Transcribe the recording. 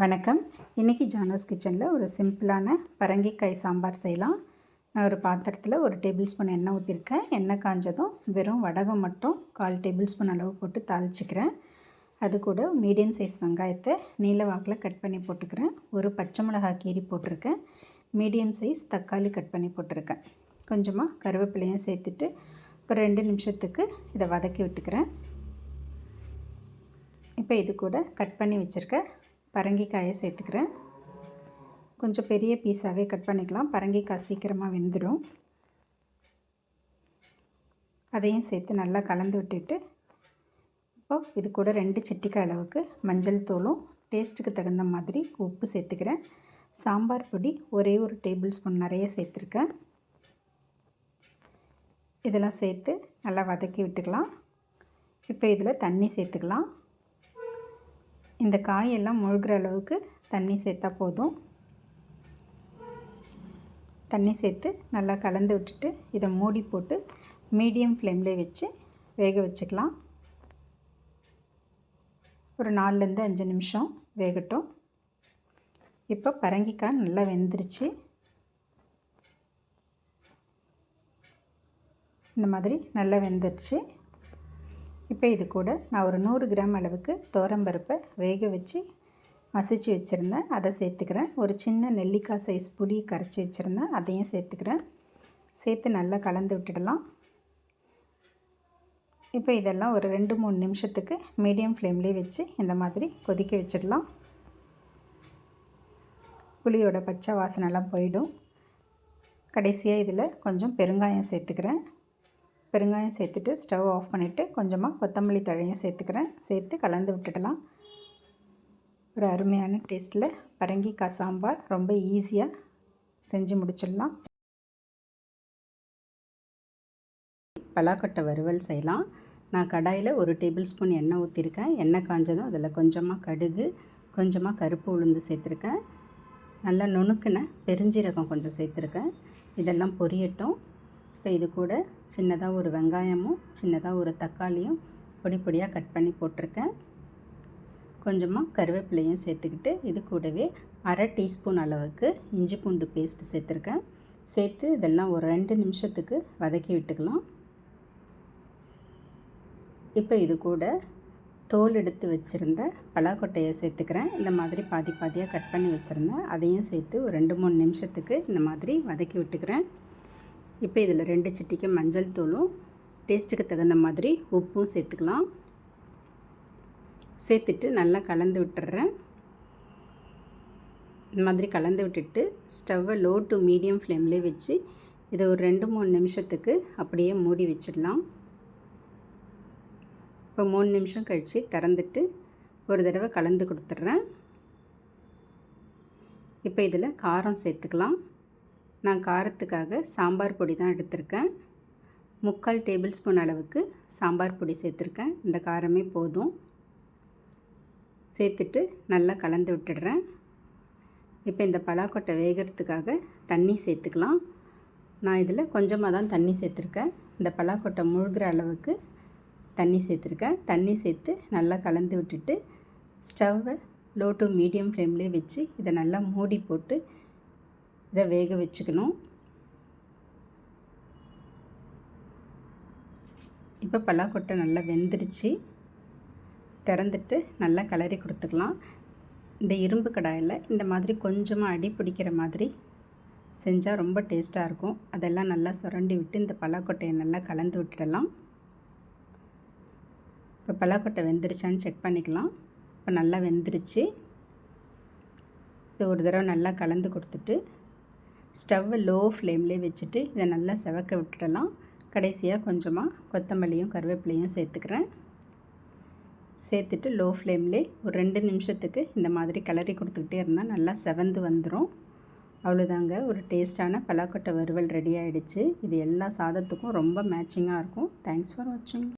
வணக்கம். இன்றைக்கி ஜானோஸ் கிச்சனில் ஒரு சிம்பிளான பரங்கிக்காய் சாம்பார் செய்யலாம். நான் ஒரு பாத்திரத்தில் 1 டேபிள் ஸ்பூன் எண்ணெய் ஊற்றிருக்கேன். எண்ணெய் காஞ்சதும் வெறும் வடகம் மட்டும் 1/4 டேபிள் ஸ்பூன் அளவு போட்டு தாளிச்சிக்கிறேன். அது கூட மீடியம் சைஸ் வெங்காயத்தை நீல வாக்கில் கட் பண்ணி போட்டுக்கிறேன். ஒரு பச்சை மிளகாய் கீரி போட்டிருக்கேன். மீடியம் சைஸ் தக்காளி கட் பண்ணி போட்டிருக்கேன். கொஞ்சமாக கருவேப்பிலையும் சேர்த்துட்டு ஒரு 2 நிமிஷத்துக்கு இதை வதக்கி விட்டுக்கிறேன். இப்போ இது கூட கட் பண்ணி வச்சுருக்க பரங்கிக்காயை சேர்த்துக்கிறேன். கொஞ்சம் பெரிய பீஸாகவே கட் பண்ணிக்கலாம், பரங்கிக்காய் சீக்கிரமாக வெந்துடும். அதையும் சேர்த்து நல்லா கலந்து விட்டுட்டு இப்போது இது கூட 2 சிட்டிக்காய் அளவுக்கு மஞ்சள் தூளும் டேஸ்ட்டுக்கு தகுந்த மாதிரி உப்பு சேர்த்துக்கிறேன். சாம்பார் பொடி ஒரே 1 டேபிள் ஸ்பூன் நிறைய சேர்த்துருக்கேன். இதெல்லாம் சேர்த்து நல்லா வதக்கி விட்டுக்கலாம். இப்போ இதில் தண்ணி சேர்த்துக்கலாம். இந்த காயெல்லாம் முழுகிற அளவுக்கு தண்ணி சேர்த்தா போதும். தண்ணி சேர்த்து நல்லா கலந்து விட்டுட்டு இதை மூடி போட்டு மீடியம் ஃப்ளேம்லேயே வச்சு வேக வச்சுக்கலாம். ஒரு 4லேருந்து 5 நிமிஷம் வேகட்டும். இப்போ பரங்கிக்காய் நல்லா வெந்துருச்சு. இந்த மாதிரி நல்லா வெந்துருச்சு. இப்போ இது கூட நான் ஒரு 100 கிராம் அளவுக்கு துவரம்பருப்பை வேக வச்சு மசிச்சு வச்சுருந்தேன், அதை சேர்த்துக்கிறேன். ஒரு சின்ன நெல்லிக்காய் சைஸ் புளி கரைச்சி வச்சுருந்தேன், அதையும் சேர்த்துக்கிறேன். சேர்த்து நல்லா கலந்து விட்டுடலாம். இப்போ இதெல்லாம் ஒரு 2-3 நிமிஷத்துக்கு மீடியம் ஃப்ளேம்லேயே வச்சு இந்த மாதிரி கொதிக்க வச்சிடலாம். புளியோட பச்சை வாசனைலாம் போயிடும். கடைசியாக இதில் கொஞ்சம் பெருங்காயம் சேர்த்துக்கிறேன். பெருங்காயம் சேர்த்துட்டு ஸ்டவ் ஆஃப் பண்ணிவிட்டு கொஞ்சமாக கொத்தமல்லி தழையும் சேர்த்துக்கிறேன். சேர்த்து கலந்து விட்டுடலாம். ஒரு அருமையான டேஸ்ட்டில் பரங்கிக்காய் சாம்பார் ரொம்ப ஈஸியாக செஞ்சு முடிச்சிடலாம். பலாக்கொட்டை வறுவல் செய்யலாம். நான் கடாயில் 1 டேபிள் ஸ்பூன் எண்ணெய் ஊற்றிருக்கேன். எண்ணெய் காஞ்சதும் அதில் கொஞ்சமாக கடுகு, கொஞ்சமாக கருப்பு உளுந்து சேர்த்துருக்கேன். நல்லா நுணுக்கின பெருஞ்சீரகம் கொஞ்சம் சேர்த்துருக்கேன். இதெல்லாம் பொரியட்டும். இப்போ இது கூட சின்னதாக ஒரு வெங்காயமும் சின்னதாக ஒரு தக்காளியும் பொடி பொடியாக கட் பண்ணி போட்டிருக்கேன். கொஞ்சமாக கருவேப்பிலையும் சேர்த்துக்கிட்டு இது கூடவே 1/2 டீஸ்பூன் அளவுக்கு இஞ்சி பூண்டு பேஸ்ட் சேர்த்துருக்கேன். சேர்த்து இதெல்லாம் ஒரு 2 நிமிஷத்துக்கு வதக்கி விட்டுக்கலாம். இப்போ இது கூட தோல் எடுத்து வச்சுருந்த பலாக்கொட்டையை சேர்த்துக்கிறேன். இந்த மாதிரி பாதி பாதியாக கட் பண்ணி வச்சுருந்தேன், அதையும் சேர்த்து ஒரு 2-3 நிமிஷத்துக்கு இந்த மாதிரி வதக்கி விட்டுக்கிறேன். இப்போ இதில் 2 சிட்டிக்கு மஞ்சள் தூளும் டேஸ்ட்டுக்கு தகுந்த மாதிரி உப்பும் சேர்த்துக்கலாம். சேர்த்துட்டு நல்லா கலந்து விட்டுறேன். இந்த மாதிரி கலந்து விட்டுட்டு ஸ்டவ்வை லோ டு மீடியம் ஃப்ளேம்லேயே வச்சு இதை ஒரு 2-3 நிமிஷத்துக்கு அப்படியே மூடி வச்சிடலாம். இப்போ 3 நிமிஷம் கழித்து திறந்துட்டு ஒரு தடவை கலந்து கொடுத்துட்றேன். இப்போ இதில் காரம் சேர்த்துக்கலாம். நான் காரத்துக்காக சாம்பார் பொடி தான் எடுத்திருக்கேன். 3/4 டேபிள் ஸ்பூன் அளவுக்கு சாம்பார் பொடி சேர்த்துருக்கேன். இந்த காரமே போதும். சேர்த்துட்டு நல்லா கலந்து விட்டுடுறேன். இப்போ இந்த பலாக்கொட்டை வேகிறதுக்காக தண்ணி சேர்த்துக்கலாம். நான் இதில் கொஞ்சமாக தான் தண்ணி சேர்த்துருக்கேன். இந்த பலாக்கொட்டை முழுகிற அளவுக்கு தண்ணி சேர்த்துருக்கேன். தண்ணி சேர்த்து நல்லா கலந்து விட்டுட்டு ஸ்டவ்வை லோ டு மீடியம் ஃப்ளேம்லேயே வச்சு இதை நல்லா மூடி போட்டு இதை வேக வச்சுக்கணும். இப்போ பலாக்கொட்டை நல்லா வெந்துருச்சு. திறந்துட்டு நல்லா கிளறி கொடுத்துக்கலாம். இந்த இரும்பு கடாயில் இந்த மாதிரி கொஞ்சமாக அடி பிடிக்கிற மாதிரி செஞ்சால் ரொம்ப டேஸ்ட்டாக இருக்கும். அதெல்லாம் நல்லா சுரண்டி விட்டு இந்த பலாக்கொட்டையை நல்லா கலந்து விட்டுடலாம். இப்போ பலாக்கொட்டை வெந்துருச்சான்னு செக் பண்ணிக்கலாம். இப்போ நல்லா வெந்துருச்சு. இது ஒரு தடவை நல்லா கலந்து கொடுத்துட்டு ஸ்டவ்வை லோ ஃப்ளேம்லேயே வச்சுட்டு இதை நல்லா செவக்க விட்டுடலாம். கடைசியாக கொஞ்சமாக கொத்தமல்லியும் கருவேப்பிலையும் சேர்த்துக்கிறேன். சேர்த்துட்டு லோ ஃப்ளேம்லேயே ஒரு 2 நிமிஷத்துக்கு இந்த மாதிரி கிளறி கொடுத்துக்கிட்டே இருந்தால் நல்லா செவந்து வந்துடும். அவ்வளோதாங்க, ஒரு டேஸ்ட்டான பலாக்கொட்டை வறுவல் ரெடி ஆகிடுச்சு. இது எல்லா சாதத்துக்கும் ரொம்ப மேட்சிங்காக இருக்கும். தேங்க்ஸ் ஃபார் வாட்சிங்.